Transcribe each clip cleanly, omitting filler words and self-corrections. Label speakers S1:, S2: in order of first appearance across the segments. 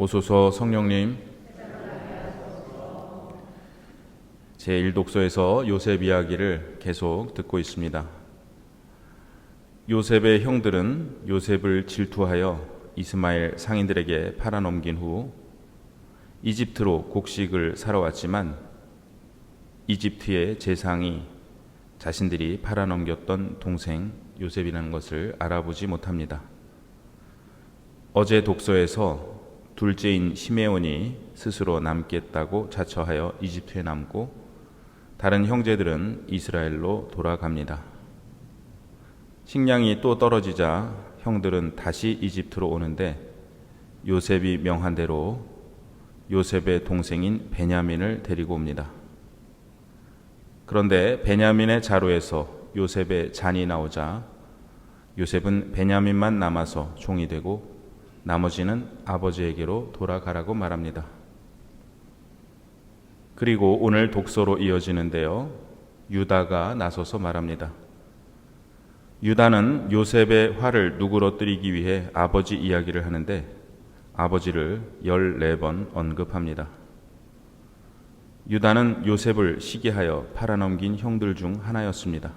S1: 오소서 성령님. 제1독서에서 요셉 이야기를 계속 듣고 있습니다. 요셉의 형들은 요셉을 질투하여 이스마엘 상인들에게 팔아넘긴 후 이집트로 곡식을 사러 왔지만 이집트의 재상이 자신들이 팔아넘겼던 동생 요셉이라는 것을 알아보지 못합니다. 어제 독서에서 둘째인 시메온이 스스로 남겠다고 자처하여 이집트에 남고 다른 형제들은 이스라엘로 돌아갑니다. 식량이 또 떨어지자 형들은 다시 이집트로 오는데 요셉이 명한 대로 요셉의 동생인 베냐민을 데리고 옵니다. 그런데 베냐민의 자루에서 요셉의 잔이 나오자 요셉은 베냐민만 남아서 종이 되고 나머지는 아버지에게로 돌아가라고 말합니다. 그리고 오늘 독서로 이어지는데요. 유다가 나서서 말합니다. 유다는 요셉의 화를 누그러뜨리기 위해 아버지 이야기를 하는데 아버지를 14번 언급합니다. 유다는 요셉을 시기하여 팔아넘긴 형들 중 하나였습니다.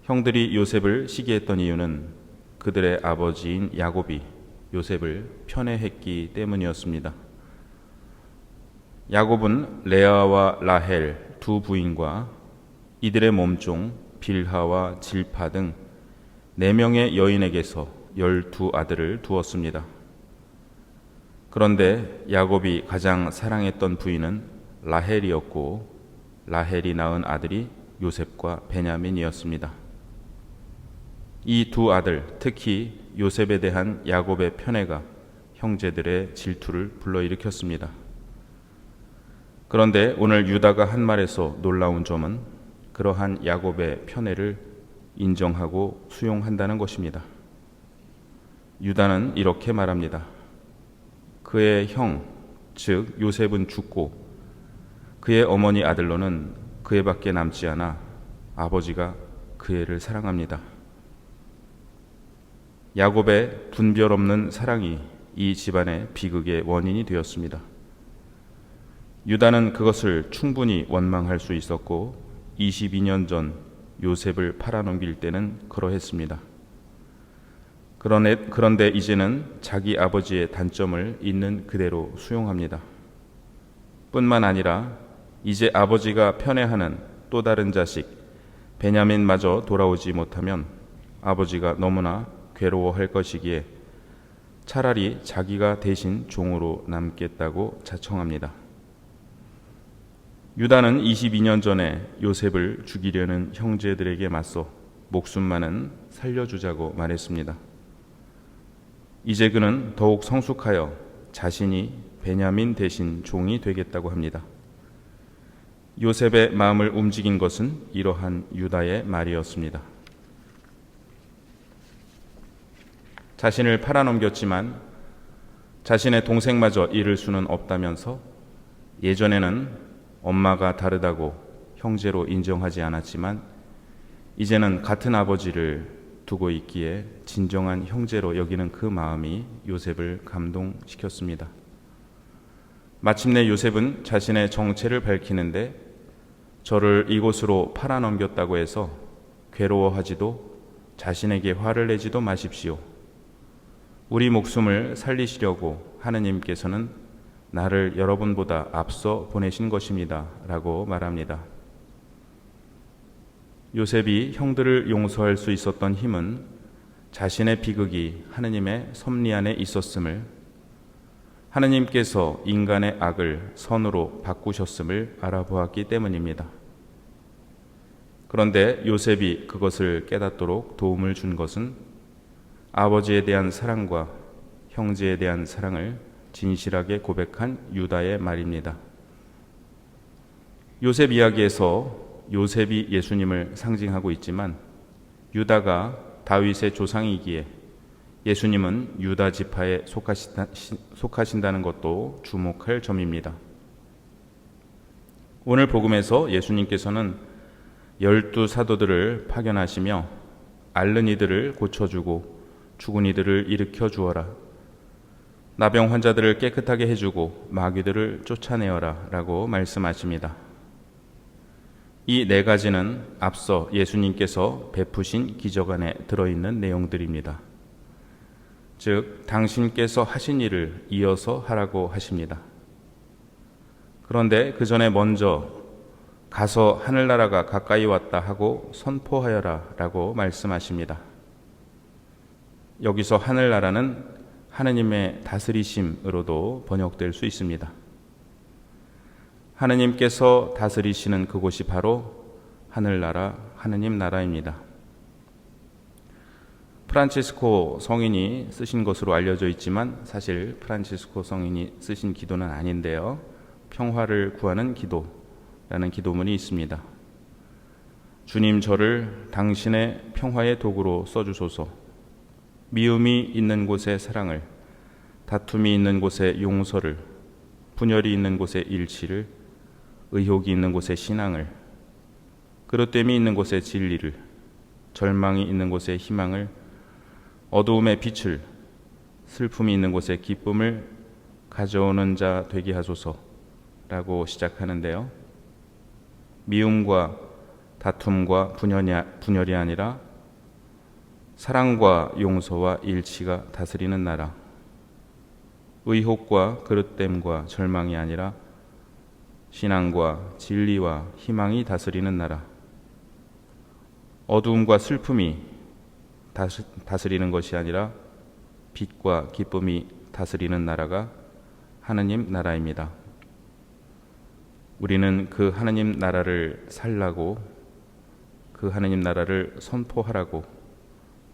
S1: 형들이 요셉을 시기했던 이유는 그들의 아버지인 야곱이 요셉을 편애했기 때문이었습니다. 야곱은 레아와 라헬 두 부인과 이들의 몸종 빌하와 질파 등 4명의 여인에게서 12아들을 두었습니다. 그런데 야곱이 가장 사랑했던 부인은 라헬이었고 라헬이 낳은 아들이 요셉과 베냐민이었습니다. 이 두 아들, 특히 요셉에 대한 야곱의 편애가 형제들의 질투를 불러일으켰습니다. 그런데 오늘 유다가 한 말에서 놀라운 점은 그러한 야곱의 편애를 인정하고 수용한다는 것입니다. 유다는 이렇게 말합니다. 그의 형, 즉 요셉은 죽고 그의 어머니 아들로는 그 애밖에 남지 않아 아버지가 그 애를 사랑합니다. 야곱의 분별 없는 사랑이 이 집안의 비극의 원인이 되었습니다. 유다는 그것을 충분히 원망할 수 있었고 22년 전 요셉을 팔아넘길 때는 그러했습니다. 그런데 이제는 자기 아버지의 단점을 있는 그대로 수용합니다. 뿐만 아니라 이제 아버지가 편애하는 또 다른 자식 베냐민마저 돌아오지 못하면 아버지가 너무나 괴로워할 것이기에 차라리 자기가 대신 종으로 남겠다고 자청합니다. 유다는 22년 전에 요셉을 죽이려는 형제들에게 맞서 목숨만은 살려주자고 말했습니다. 이제 그는 더욱 성숙하여 자신이 베냐민 대신 종이 되겠다고 합니다. 요셉의 마음을 움직인 것은 이러한 유다의 말이었습니다. 자신을 팔아넘겼지만 자신의 동생마저 잃을 수는 없다면서 예전에는 엄마가 다르다고 형제로 인정하지 않았지만 이제는 같은 아버지를 두고 있기에 진정한 형제로 여기는 그 마음이 요셉을 감동시켰습니다. 마침내 요셉은 자신의 정체를 밝히는데 저를 이곳으로 팔아넘겼다고 해서 괴로워하지도 자신에게 화를 내지도 마십시오. 우리 목숨을 살리시려고 하느님께서는 나를 여러분보다 앞서 보내신 것입니다. 라고 말합니다. 요셉이 형들을 용서할 수 있었던 힘은 자신의 비극이 하느님의 섭리 안에 있었음을, 하느님께서 인간의 악을 선으로 바꾸셨음을 알아보았기 때문입니다. 그런데 요셉이 그것을 깨닫도록 도움을 준 것은 아버지에 대한 사랑과 형제에 대한 사랑을 진실하게 고백한 유다의 말입니다. 요셉 이야기에서 요셉이 예수님을 상징하고 있지만 유다가 다윗의 조상이기에 예수님은 유다 지파에 속하신다는 것도 주목할 점입니다. 오늘 복음에서 예수님께서는 12사도들을 파견하시며 앓는 이들을 고쳐주고 죽은 이들을 일으켜 주어라, 나병 환자들을 깨끗하게 해주고 마귀들을 쫓아내어라 라고 말씀하십니다. 이 네 가지는 앞서 예수님께서 베푸신 기적 안에 들어있는 내용들입니다. 즉, 당신께서 하신 일을 이어서 하라고 하십니다. 그런데 그 전에 먼저 가서 하늘나라가 가까이 왔다 하고 선포하여라 라고 말씀하십니다. 여기서 하늘나라는 하느님의 다스리심으로도 번역될 수 있습니다. 하느님께서 다스리시는 그곳이 바로 하늘나라, 하느님 나라입니다. 프란치스코 성인이 쓰신 것으로 알려져 있지만 사실 프란치스코 성인이 쓰신 기도는 아닌데요. 평화를 구하는 기도라는 기도문이 있습니다. 주님, 저를 당신의 평화의 도구로 써주소서. 미움이 있는 곳에 사랑을, 다툼이 있는 곳에 용서를, 분열이 있는 곳에 일치를, 의혹이 있는 곳에 신앙을, 그릇됨이 있는 곳에 진리를, 절망이 있는 곳에 희망을, 어두움에 빛을, 슬픔이 있는 곳에 기쁨을 가져오는 자 되게 하소서라고 시작하는데요. 미움과 다툼과 분열이 아니라 사랑과 용서와 일치가 다스리는 나라, 의혹과 그릇됨과 절망이 아니라 신앙과 진리와 희망이 다스리는 나라, 어두움과 슬픔이 다스리는 것이 아니라 빛과 기쁨이 다스리는 나라가 하느님 나라입니다. 우리는 그 하느님 나라를 살라고, 그 하느님 나라를 선포하라고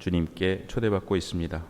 S1: 주님께 초대받고 있습니다.